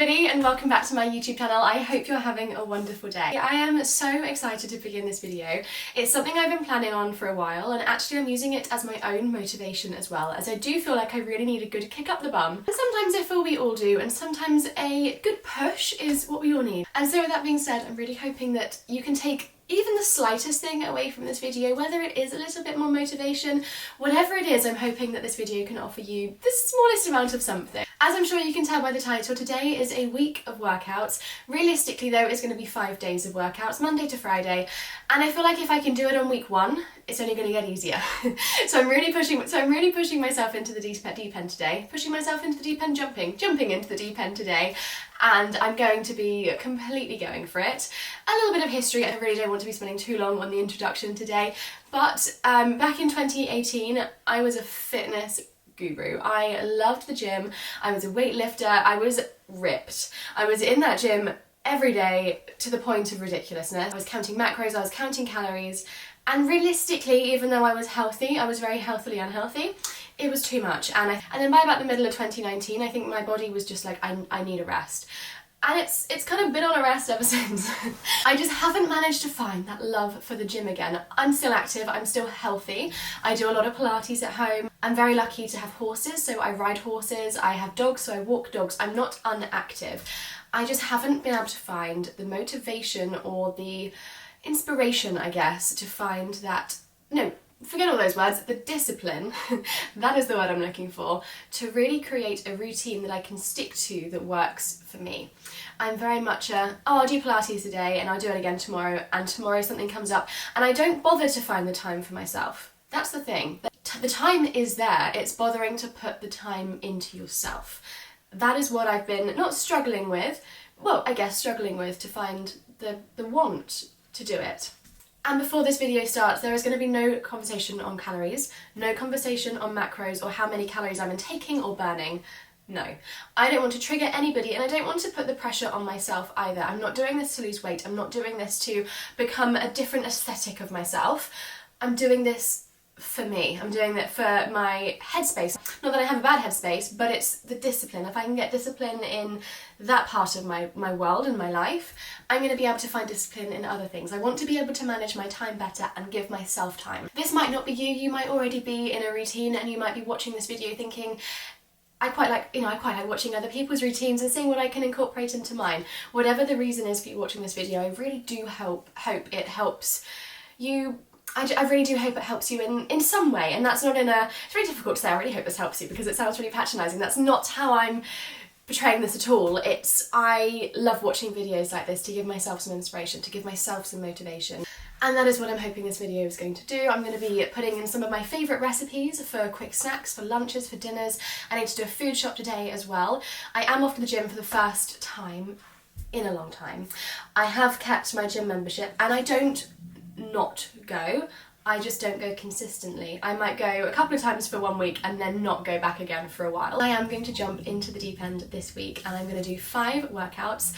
everybody and welcome back to my YouTube channel. I hope you're having a wonderful day. I am so excited to begin this video. It's something I've been planning on for a while and actually I'm using it as my own motivation as well, as I do feel like I really need a good kick up the bum. And sometimes I feel we all do, and sometimes a good push is what we all need. And so with that being said, I'm really hoping that you can take even the slightest thing away from this video, whether it is a little bit more motivation, whatever it is, I'm hoping that this video can offer you the smallest amount of something. As I'm sure you can tell by the title, today is a week of workouts. Realistically though, it's going to be 5 days of workouts, Monday to Friday, and I feel like if I can do it on week 1, it's only going to get easier. So I'm really pushing myself into the deep end today, pushing myself into the deep end, jumping into the deep end today, and I'm going to be completely going for it. A little bit of history, I really don't want to be spending too long on the introduction today, but back in 2018 I was a fitness guru. I loved the gym, I was a weightlifter, I was ripped. I was in that gym every day to the point of ridiculousness. I was counting macros, I was counting calories, and realistically, even though I was healthy, I was very healthily unhealthy, it was too much. And then by about the middle of 2019, I think my body was just like, I need a rest. And it's kind of been on a rest ever since. I just haven't managed to find that love for the gym again. I'm still active, I'm still healthy. I do a lot of Pilates at home. I'm very lucky to have horses, so I ride horses. I have dogs, so I walk dogs. I'm not unactive. I just haven't been able to find the motivation or the inspiration, I guess, to find that, no, forget all those words, the discipline, that is the word I'm looking for, to really create a routine that I can stick to that works for me. I'm very much a, oh, I'll do Pilates today and I'll do it again tomorrow, and tomorrow something comes up and I don't bother to find the time for myself. That's the thing. The time is there, it's bothering to put the time into yourself. That is what I've been not struggling with, well, I guess struggling with, to find the want to do it. And before this video starts, there is going to be no conversation on calories, no conversation on macros or how many calories I'm intaking or burning. No. I don't want to trigger anybody, and I don't want to put the pressure on myself either. I'm not doing this to lose weight, I'm not doing this to become a different aesthetic of myself. I'm doing this for me. I'm doing it for my headspace. Not that I have a bad headspace, but it's the discipline. If I can get discipline in that part of my world and my life, I'm going to be able to find discipline in other things. I want to be able to manage my time better and give myself time. This might not be you. You might already be in a routine and you might be watching this video thinking, I quite like watching other people's routines and seeing what I can incorporate into mine. Whatever the reason is for you watching this video, I really do hope it helps you. I really do hope it helps you in some way, and that's not in a, it's very difficult to say I really hope this helps you because it sounds really patronising. That's not how I'm portraying this at all. It's, I love watching videos like this to give myself some inspiration, to give myself some motivation. And that is what I'm hoping this video is going to do. I'm going to be putting in some of my favourite recipes for quick snacks, for lunches, for dinners. I need to do a food shop today as well. I am off to the gym for the first time in a long time. I have kept my gym membership and I don't not go, I just don't go consistently. I might go a couple of times for 1 week and then not go back again for a while. I am going to jump into the deep end this week and I'm going to do 5 workouts.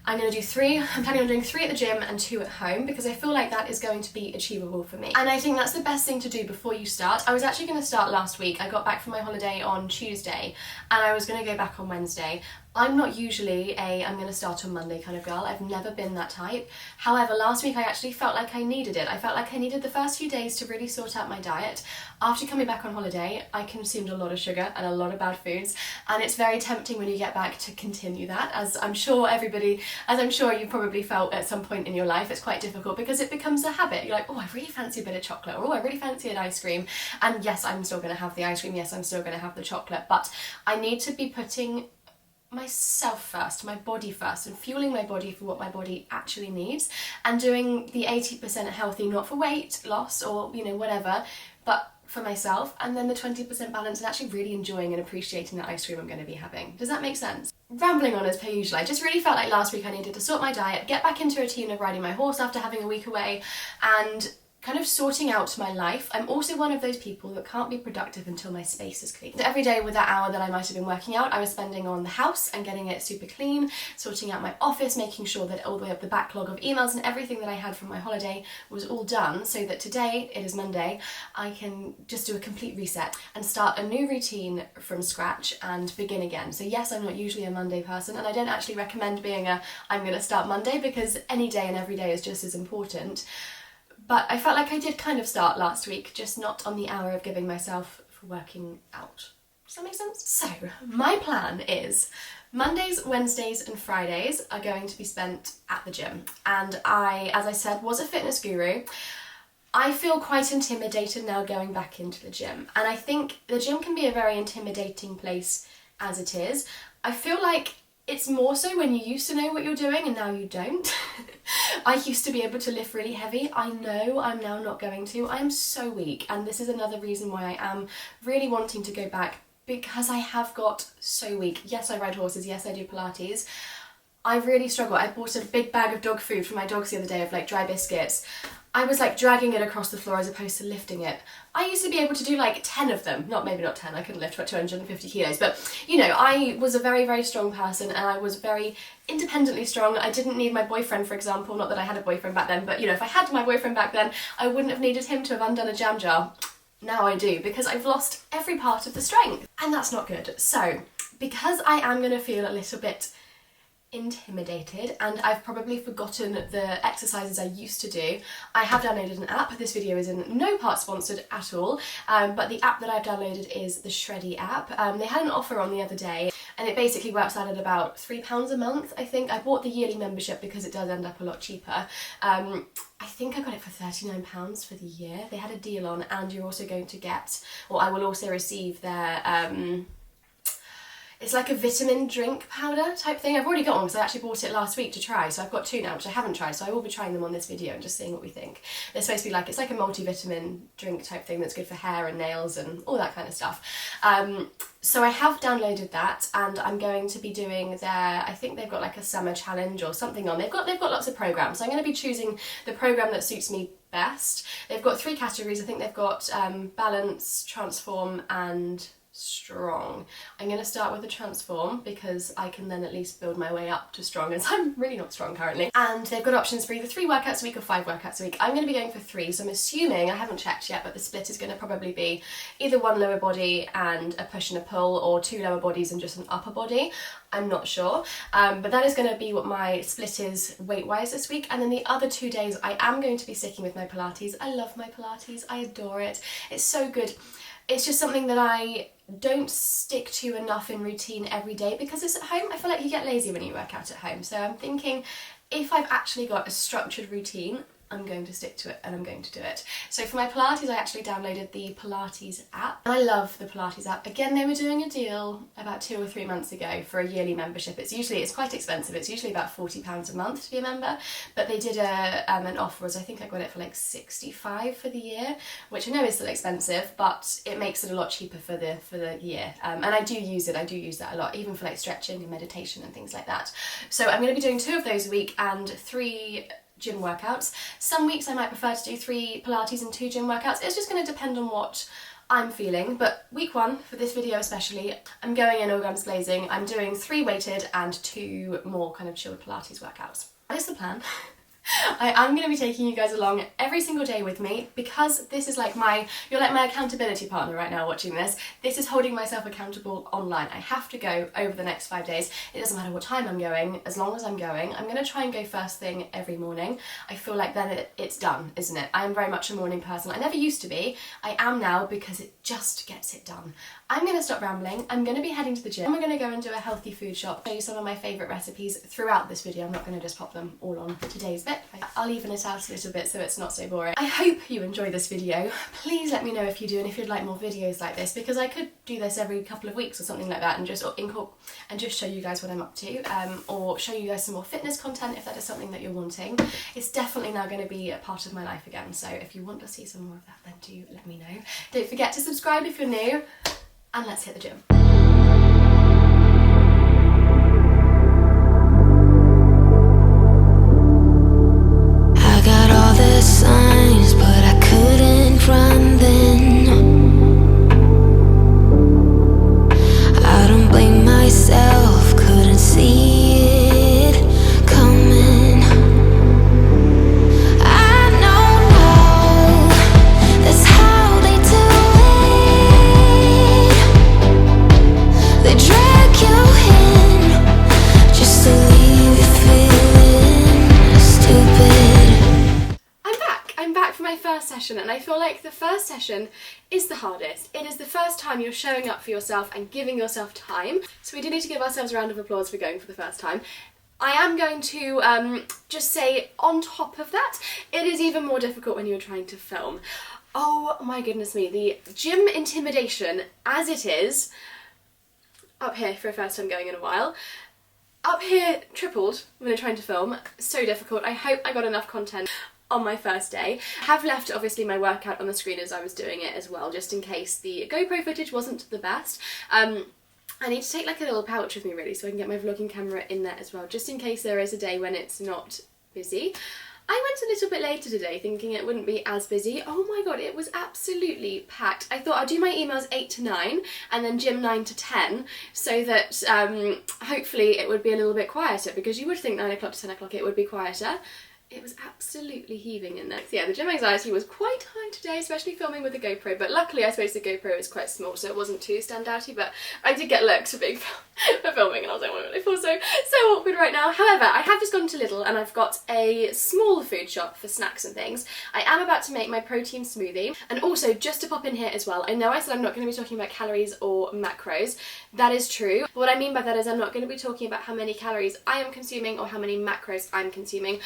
I'm going to do 3, I'm planning on doing 3 at the gym and 2 at home because I feel like that is going to be achievable for me. And I think that's the best thing to do before you start. I was actually going to start last week. I got back from my holiday on Tuesday and I was going to go back on Wednesday. I'm not usually a I'm going to start on Monday kind of girl. I've never been that type. However, last week I actually felt like I needed it. I felt like I needed the first few days to really sort out my diet. After coming back on holiday, I consumed a lot of sugar and a lot of bad foods, and it's very tempting when you get back to continue that, as I'm sure you probably felt at some point in your life. It's quite difficult because it becomes a habit. You're like, oh, I really fancy a bit of chocolate, or oh, I really fancy an ice cream. And yes, I'm still going to have the ice cream, yes, I'm still going to have the chocolate, but I need to be putting myself first, my body first, and fueling my body for what my body actually needs, and doing the 80% healthy, not for weight loss or, you know, whatever, but for myself, and then the 20% balance and actually really enjoying and appreciating the ice cream I'm going to be having. Does that make sense? Rambling on as per usual. I just really felt like last week I needed to sort my diet, get back into a routine of riding my horse after having a week away, and kind of sorting out my life. I'm also one of those people that can't be productive until my space is clean. Every day with that hour that I might have been working out, I was spending on the house and getting it super clean, sorting out my office, making sure that all the backlog of emails and everything that I had from my holiday was all done, so that today, it is Monday, I can just do a complete reset and start a new routine from scratch and begin again. So yes, I'm not usually a Monday person, and I don't actually recommend being a I'm gonna start Monday, because any day and every day is just as important. But I felt like I did kind of start last week, just not on the hour of giving myself for working out. Does that make sense? So, my plan is Mondays, Wednesdays and Fridays are going to be spent at the gym. And I, as I said, was a fitness guru. I feel quite intimidated now going back into the gym. And I think the gym can be a very intimidating place as it is. I feel like it's more so when you used to know what you're doing and now you don't. I used to be able to lift really heavy. I know I'm now not going to. I am so weak, and this is another reason why I am really wanting to go back, because I have got so weak. Yes, I ride horses. Yes, I do Pilates. I really struggle. I bought a big bag of dog food for my dogs the other day, of like dry biscuits. I was like dragging it across the floor as opposed to lifting it. I used to be able to do like 10 of them. Maybe not 10, I couldn't lift about 250 kilos, but you know, I was a very, very strong person, and I was very independently strong. I didn't need my boyfriend, for example, not that I had a boyfriend back then, but you know, if I had my boyfriend back then, I wouldn't have needed him to have undone a jam jar. Now I do, because I've lost every part of the strength, and that's not good. So, because I am gonna feel a little bit intimidated, and I've probably forgotten the exercises I used to do, I have downloaded an app. This video is in no part sponsored at all, but the app that I've downloaded is the Shreddy app. They had an offer on the other day, and it basically works out at about £3 a month, I think. I bought the yearly membership because it does end up a lot cheaper. I think I got it for £39 for the year. They had a deal on, and you're also going to get, or I will also receive their it's like a vitamin drink powder type thing. I've already got one because I actually bought it last week to try, so I've got 2 now, which I haven't tried, so I will be trying them on this video and just seeing what we think. They're supposed to be like, it's like a multivitamin drink type thing that's good for hair and nails and all that kind of stuff. So I have downloaded that, and I'm going to be doing I think they've got like a summer challenge or something on. They've got lots of programs, so I'm going to be choosing the program that suits me best. They've got 3 categories. I think they've got balance, transform and strong. I'm going to start with the transform, because I can then at least build my way up to strong, as I'm really not strong currently. And they've got options for either 3 workouts a week or 5 workouts a week. I'm going to be going for 3, so I'm assuming, I haven't checked yet, but the split is going to probably be either 1 lower body and a push and a pull, or 2 lower bodies and just an upper body. I'm not sure, but that is going to be what my split is weight-wise this week. And then the other 2 days I am going to be sticking with my Pilates. I love my Pilates, I adore it. It's so good. It's just something that I don't stick to enough in routine every day, because it's at home. I feel like you get lazy when you work out at home. So I'm thinking, if I've actually got a structured routine, I'm going to stick to it, and I'm going to do it. So for my Pilates, I actually downloaded the Pilates app, and I love the Pilates app. Again, they were doing a deal about 2 or 3 months ago for a yearly membership. It's quite expensive. It's usually about £40 a month to be a member, but they did an offer, as I think I got it for like 65 for the year, which I know is still expensive, but it makes it a lot cheaper for the year. And I do use it. I do use that a lot, even for like stretching and meditation and things like that. So I'm going to be doing 2 of those a week and 3 gym workouts. Some weeks I might prefer to do 3 Pilates and 2 gym workouts. It's just going to depend on what I'm feeling, but week 1, for this video especially, I'm going in all guns blazing. I'm doing 3 weighted and 2 more kind of chilled Pilates workouts. That is the plan. I am going to be taking you guys along every single day with me, because this is like you're like my accountability partner right now watching this. This is holding myself accountable online. I have to go over the next 5 days. It doesn't matter what time I'm going, as long as I'm going. I'm going to try and go first thing every morning. I feel like then it's done, isn't it? I am very much a morning person. I never used to be. I am now, because it just gets it done. I'm going to stop rambling. I'm going to be heading to the gym. We're going to go and do a healthy food shop, show you some of my favourite recipes throughout this video. I'm not going to just pop them all on today's bit. I'll even it out a little bit so it's not so boring. I hope you enjoy this video. Please let me know if you do, and if you'd like more videos like this, because I could do this every couple of weeks or something like that, and just show you guys what I'm up to, or show you guys some more fitness content if that is something that you're wanting. It's definitely now going to be a part of my life again, so if you want to see some more of that, then do let me know. Don't forget to subscribe if you're new, and let's hit the gym. I got all the signs, but I session, and I feel like the first session is the hardest. It is the first time you're showing up for yourself and giving yourself time. So we do need to give ourselves a round of applause for going for the first time. I am going to just say on top of that, it is even more difficult when you're trying to film. Oh my goodness me, the gym intimidation as it is, up here for a first time going in a while, up here tripled when I'm trying to film. So difficult. I hope I got enough content on my first day. I have left obviously my workout on the screen as I was doing it as well, just in case the GoPro footage wasn't the best. I need to take like a little pouch with me really so I can get my vlogging camera in there as well, just in case there is a day when it's not busy. I went a little bit later today thinking it wouldn't be as busy. Oh my god, it was absolutely packed. I thought I'd do my emails 8 to 9 and then gym 9 to 10 so that hopefully it would be a little bit quieter, because you would think 9 o'clock to 10 o'clock it would be quieter. It was absolutely heaving in there. So yeah, the gym anxiety was quite high today, especially filming with the GoPro, but luckily I suppose the GoPro is quite small so it wasn't too standouty, but I did get looks for being for filming and I was like, oh my god, I feel so awkward right now. However, I have just gone to Lidl and I've got a small food shop for snacks and things. I am about to make my protein smoothie, and also just to pop in here as well, I know I said I'm not going to be talking about calories or macros. That is true. What I mean by that is I'm not going to be talking about how many calories I am consuming or how many macros I'm consuming.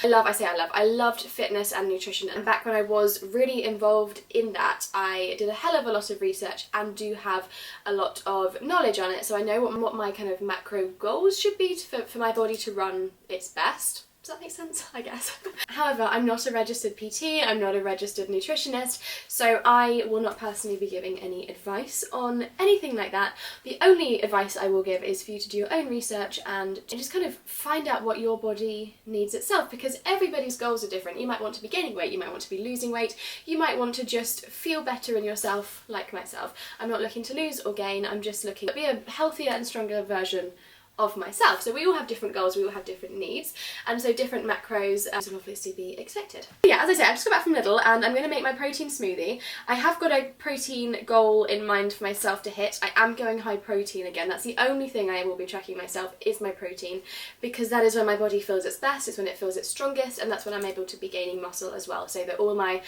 I loved fitness and nutrition, and back when I was really involved in that, I did a hell of a lot of research and do have a lot of knowledge on it, so I know what my kind of macro goals should be for my body to run its best. Does that make sense? I guess. However, I'm not a registered PT, I'm not a registered nutritionist, so I will not personally be giving any advice on anything like that. The only advice I will give is for you to do your own research and just kind of find out what your body needs itself, because everybody's goals are different. You might want to be gaining weight, you might want to be losing weight, you might want to just feel better in yourself, like myself. I'm not looking to lose or gain, I'm just looking to be a healthier and stronger version of myself. So we all have different goals, we all have different needs, and so different macros will obviously be expected. Yeah, as I said, I just got back from Lidl and I'm going to make my protein smoothie. I have got a protein goal in mind for myself to hit. I am going high protein again. That's the only thing I will be tracking myself, is my protein, because that is when my body feels its best, it's when it feels its strongest, and that's when I'm able to be gaining muscle as well, so that all my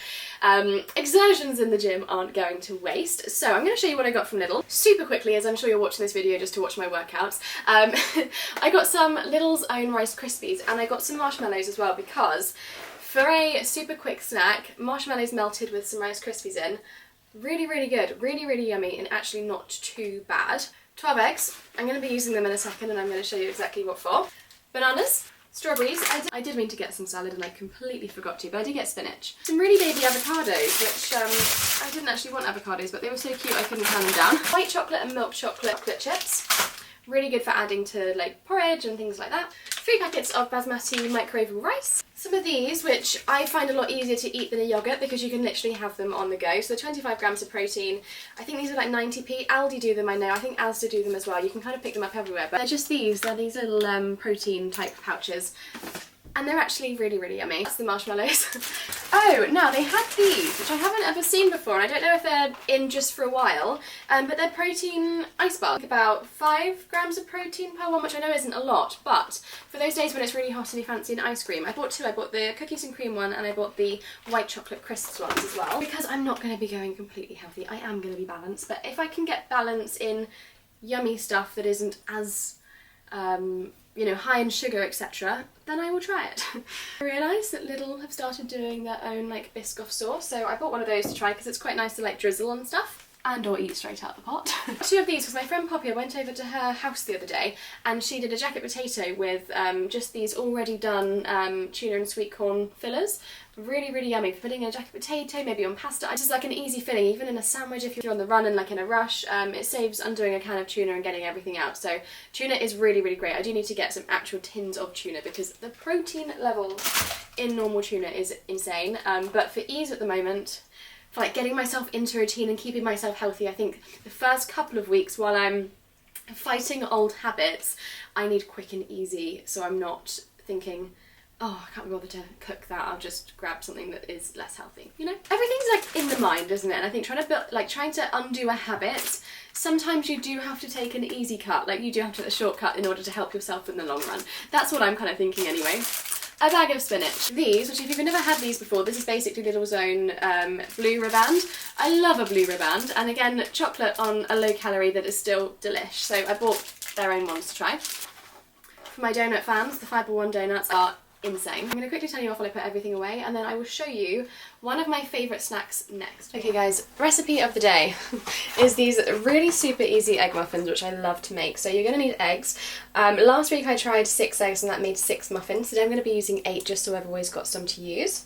exertions in the gym aren't going to waste. So I'm going to show you what I got from Lidl super quickly, as I'm sure you're watching this video just to watch my workouts. I got some Lidl's own Rice Krispies, and I got some marshmallows as well, because for a super quick snack, marshmallows melted with some Rice Krispies in, really good, really yummy, and actually not too bad. 12 eggs, I'm going to be using them in a second and I'm going to show you exactly what for. Bananas, strawberries, I did mean to get some salad and I completely forgot to, but I did get spinach. Some really baby avocados, which I didn't actually want avocados, but they were so cute I couldn't turn them down. White chocolate and milk chocolate chips. Really good for adding to like porridge and things like that. 3 packets of basmati microwavable rice. Some of these, which I find a lot easier to eat than a yoghurt because you can literally have them on the go. So 25 grams of protein. I think these are like 90p. Aldi do them, I know. I think Asda do them as well. You can kind of pick them up everywhere. But they're just these. They're these little protein type pouches. And they're actually really yummy. That's the marshmallows. Oh, now they had these, which I haven't ever seen before, and I don't know if they're in just for a while, but they're protein ice bars. About 5 grams of protein per one, which I know isn't a lot, but for those days when it's really hot and you fancy an ice cream, I bought 2. I bought the cookies and cream one, and I bought the white chocolate crisps ones as well, because I'm not going to be going completely healthy. I am going to be balanced, but if I can get balance in yummy stuff that isn't as you know, high in sugar, etc., then I will try it. I realised that Lidl have started doing their own like Biscoff sauce, so I bought one of those to try because it's quite nice to like drizzle on stuff and or eat straight out the pot. 2 of these because my friend Poppy, I went over to her house the other day and she did a jacket potato with just these already done tuna and sweet corn fillers. Really yummy for putting in a jacket potato, maybe on pasta. Just like an easy filling, even in a sandwich if you're on the run and like in a rush. It saves undoing a can of tuna and getting everything out. So tuna is really great. I do need to get some actual tins of tuna because the protein level in normal tuna is insane. But for ease at the moment, for like getting myself into a routine and keeping myself healthy, I think the first couple of weeks while I'm fighting old habits, I need quick and easy, so I'm not thinking, oh, I can't be bothered to cook that, I'll just grab something that is less healthy, you know? Everything's like in the mind, isn't it? And I think trying to undo a habit, sometimes you do have to take an easy cut, like you do have to take a shortcut in order to help yourself in the long run. That's what I'm kind of thinking anyway. a bag of spinach. These, which if you've never had these before, this is basically Lidl's own blue riband. I love a blue riband, and again, chocolate on a low calorie that is still delish. So I bought their own ones to try. For my donut fans, the Fibre One donuts are insane. I'm going to quickly tell you off while I put everything away, and then I will show you one of my favourite snacks next. Okay guys, recipe of the day is these really super easy egg muffins, which I love to make. So you're going to need eggs. Last week I tried 6 eggs and that made 6 muffins. Today I'm going to be using 8 just so I've always got some to use.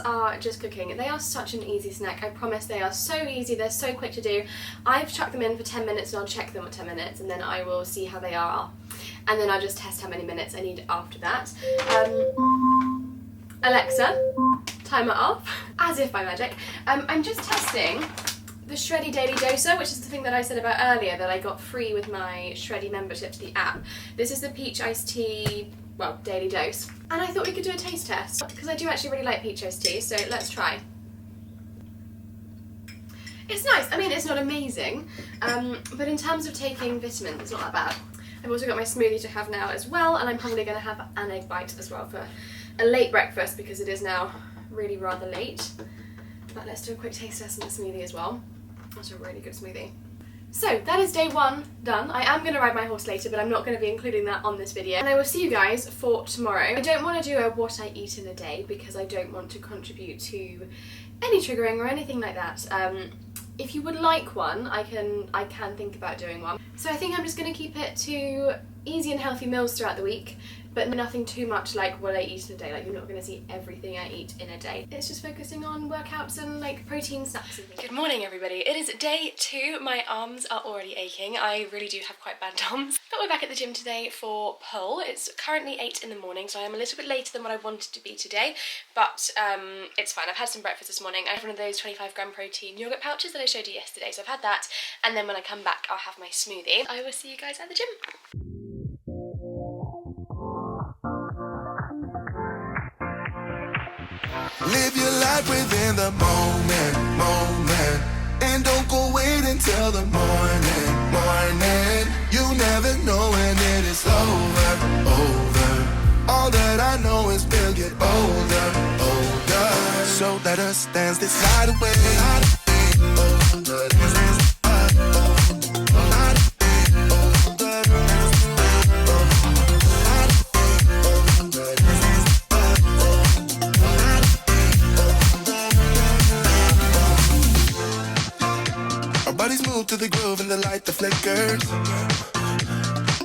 Are just cooking. They are such an easy snack. I promise they are so easy. They're so quick to do. I've chucked them in for 10 minutes and I'll check them at 10 minutes and then I will see how they are and then I'll just test how many minutes I need after that. Alexa, timer off. As if by magic. I'm just testing the Shreddy Daily Doser, which is the thing that I said about earlier that I got free with my Shreddy membership to the app. This is the peach iced tea, well, daily dose. And I thought we could do a taste test because I do actually really like peach iced tea, so let's try. It's nice. I mean, it's not amazing, but in terms of taking vitamins, it's not that bad. I've also got my smoothie to have now as well, and I'm probably going to have an egg bite as well for a late breakfast because it is now really rather late. But let's do a quick taste test on the smoothie as well. That's a really good smoothie. So that is day 1 done. I am going to ride my horse later, but I'm not going to be including that on this video. And I will see you guys for tomorrow. I don't want to do a what I eat in a day because I don't want to contribute to any triggering or anything like that. If you would like one, I can think about doing one. So I think I'm just going to keep it to easy and healthy meals throughout the week, but nothing too much like what I eat in a day. Like, you're not going to see everything I eat in a day. It's just focusing on workouts and like protein snacks and things. Good morning everybody. It is day 2. My arms are already aching. I really do have quite bad DOMs. But we're back at the gym today for pull. It's currently 8 in the morning, so I am a little bit later than what I wanted to be today, but it's fine. I've had some breakfast this morning. I have one of those 25-gram protein yogurt pouches that I showed you yesterday, so I've had that, and then when I come back I'll have my smoothie. I will see you guys at the gym. Live your life within the moment, and don't go wait until the morning. You never know when it is over. All that I know is we'll get older. So let us dance this night away. To the groove and the light that flickers.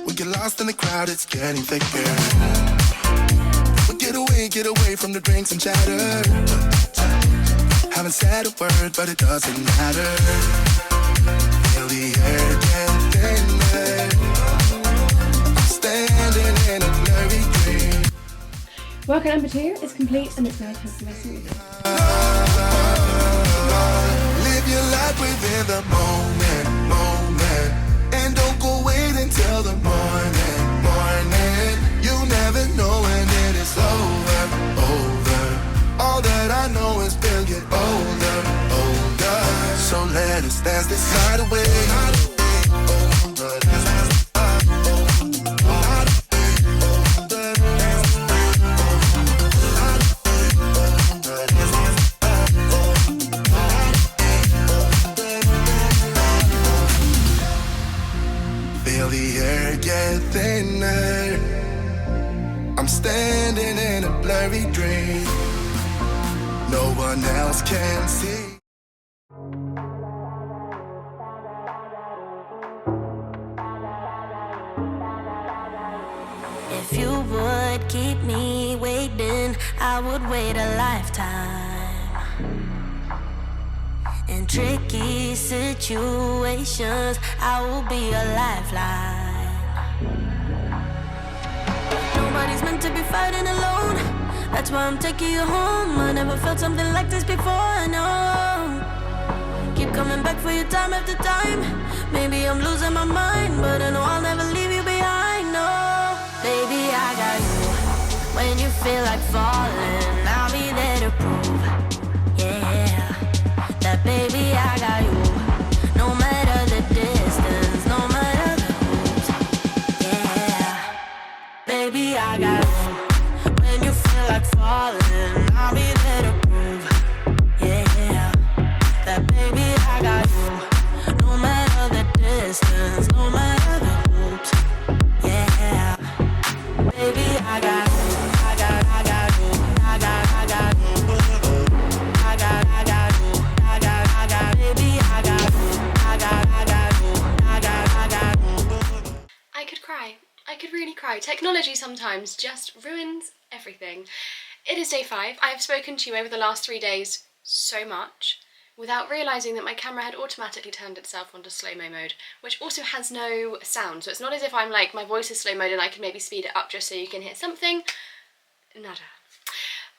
We get lost in the crowd, it's getting thicker. We get away from the drinks and chatter. Haven't said a word, but it doesn't matter. Feel the air get thinner. Standing in a blurry dream. Workout number 2 is complete and it's now time for my smoothie. Live your life within the moment, and don't go wait until the morning. You never know when it is over. All that I know is we'll get older. So let us dance this night away. I'm standing in a blurry dream. No one else can see. If you would keep me waiting, I would wait a lifetime. In tricky situations, I will be a lifeline. Nobody's meant to be fighting alone. That's why I'm taking you home. I never felt something like this before, no. Keep coming back for you time after time. Maybe I'm losing my mind, but I know I'll never leave you behind, no. Baby, I got you. When you feel like falling, I'll be there to prove, yeah, that baby, I got you. No matter the distance, no matter the moves, yeah, baby, I got you. When you feel like falling, I'll be there to prove, yeah, that baby, I got you. No matter the distance, no matter the moves, yeah, baby, I got you. I could really cry. Technology sometimes just ruins everything. It is day 5. I have spoken to you over the last 3 days so much without realising that my camera had automatically turned itself onto slow-mo mode, which also has no sound. So it's not as if I'm like, my voice is slow mode and I can maybe speed it up just so you can hear something. Nada.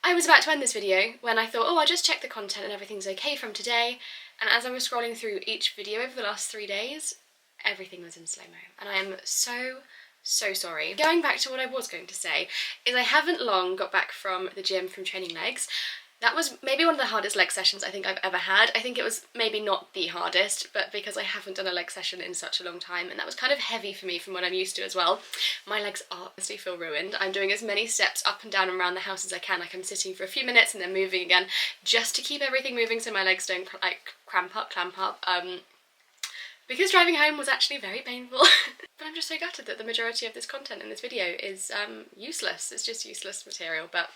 I was about to end this video when I thought, oh, I'll just check the content and everything's okay from today. And as I was scrolling through each video over the last 3 days, everything was in slow-mo. And I am so sorry. Going back to what I was going to say, is I haven't long got back from the gym from training legs. That was maybe one of the hardest leg sessions I think I've ever had. I think it was maybe not the hardest, but because I haven't done a leg session in such a long time, and that was kind of heavy for me from what I'm used to as well. My legs honestly feel ruined. I'm doing as many steps up and down and around the house as I can. Like I'm sitting for a few minutes and then moving again, just to keep everything moving so my legs don't like clamp up. Because driving home was actually very painful. But I'm just so gutted that the majority of this content in this video is useless. It's just useless material, but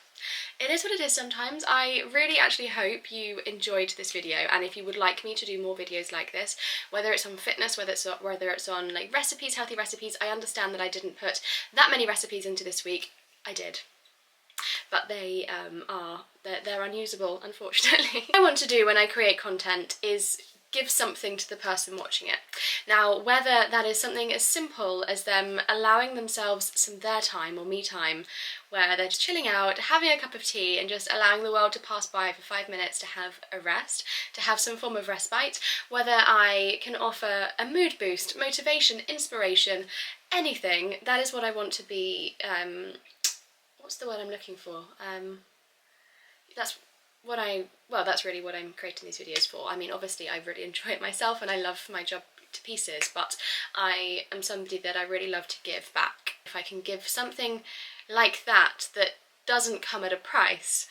it is what it is sometimes. I really actually hope you enjoyed this video, and if you would like me to do more videos like this, whether it's on fitness, whether it's on like recipes, healthy recipes. I understand that I didn't put that many recipes into this week. I did. But they're unusable, unfortunately. What I want to do when I create content is give something to the person watching it. Now, whether that is something as simple as them allowing themselves some their time or me time, where they're just chilling out, having a cup of tea and just allowing the world to pass by for 5 minutes to have a rest, to have some form of respite, whether I can offer a mood boost, motivation, inspiration, anything, that is what I want to be, what's the word I'm looking for? That's really what I'm creating these videos for. I mean, obviously I really enjoy it myself and I love my job to pieces, but I am somebody that I really love to give back. If I can give something like that that doesn't come at a price,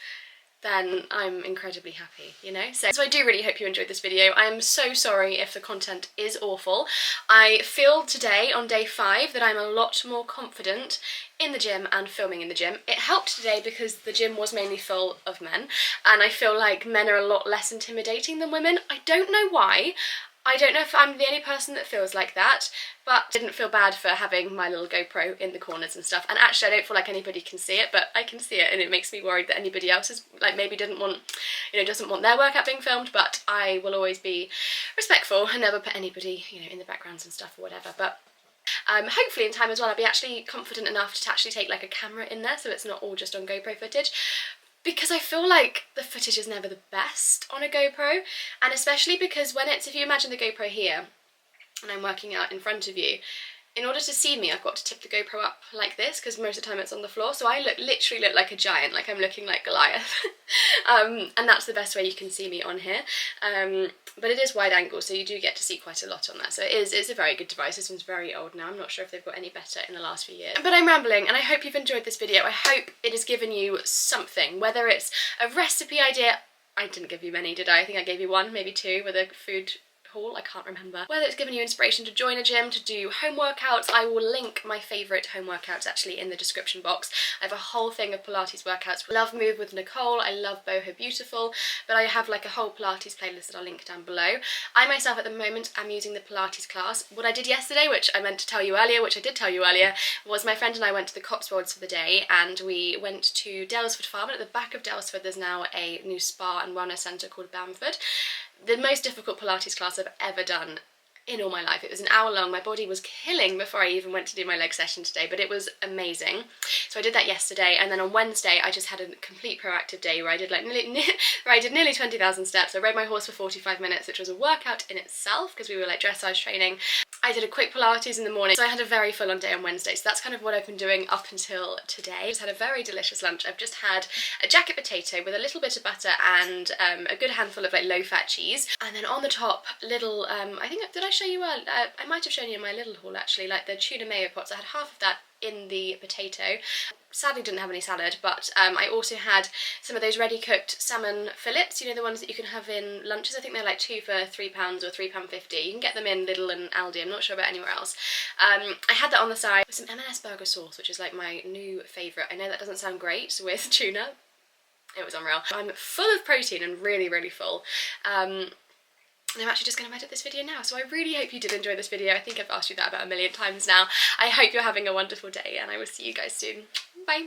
then I'm incredibly happy, you know? So I do really hope you enjoyed this video. I am so sorry if the content is awful. I feel today, on day 5, that I'm a lot more confident in the gym and filming in the gym. It helped today because the gym was mainly full of men, and I feel like men are a lot less intimidating than women. I don't know why. I don't know if I'm the only person that feels like that, but I didn't feel bad for having my little GoPro in the corners and stuff. And actually I don't feel like anybody can see it, but I can see it, and it makes me worried that anybody else is like maybe doesn't want their workout being filmed. But I will always be respectful and never put anybody, you know, in the backgrounds and stuff or whatever. But hopefully in time as well I'll be actually confident enough to actually take like a camera in there, so it's not all just on GoPro footage. Because I feel like the footage is never the best on a GoPro, and especially because if you imagine the GoPro here and I'm working out in front of you, in order to see me I've got to tip the GoPro up like this because most of the time it's on the floor, so I literally look like a giant, like I'm looking like Goliath. And that's the best way you can see me on here. But it is wide angle, so you do get to see quite a lot on that. So it's a very good device. This one's very old now. I'm not sure if they've got any better in the last few years. But I'm rambling, and I hope you've enjoyed this video. I hope it has given you something, whether it's a recipe idea. I didn't give you many, did I? I think I gave you one, maybe two, with a haul, I can't remember. Whether it's given you inspiration to join a gym, to do home workouts, I will link my favourite home workouts actually in the description box. I have a whole thing of Pilates workouts. I love Move with Nicole, I love Boho Beautiful, but I have like a whole Pilates playlist that I'll link down below. I myself at the moment am using the Pilates class. What I did yesterday, which I meant to tell you earlier, which I did tell you earlier, was my friend and I went to the Cotswolds for the day, and we went to Dalesford Farm, and at the back of Dalesford there's now a new spa and wellness centre called Bamford. The most difficult Pilates class I've ever done in all my life. It was an hour long. My body was killing before I even went to do my leg session today, but it was amazing. So I did that yesterday, and then on Wednesday I just had a complete proactive day where I did like nearly 20,000 steps. I rode my horse for 45 minutes, which was a workout in itself because we were like dressage training. I did a quick Pilates in the morning, so I had a very full-on day on Wednesday. So that's kind of what I've been doing up until today. I just had a very delicious lunch. I've just had a jacket potato with a little bit of butter and a good handful of like low-fat cheese, and then on the top, little I think, did I show you I might have shown you in my little haul actually, like the tuna mayo pots. I had half of that in the potato. Sadly didn't have any salad, but I also had some of those ready cooked salmon fillets, you know, the ones that you can have in lunches. I think they're like 2 for £3 or £3.50. You can get them in Lidl and Aldi, I'm not sure about anywhere else. I had that on the side with some M&S burger sauce, which is like my new favourite. I know that doesn't sound great with tuna. It was unreal. I'm full of protein and really, really full. And I'm actually just going to edit this video now, so I really hope you did enjoy this video. I think I've asked you that about a million times now. I hope you're having a wonderful day, and I will see you guys soon. Bye!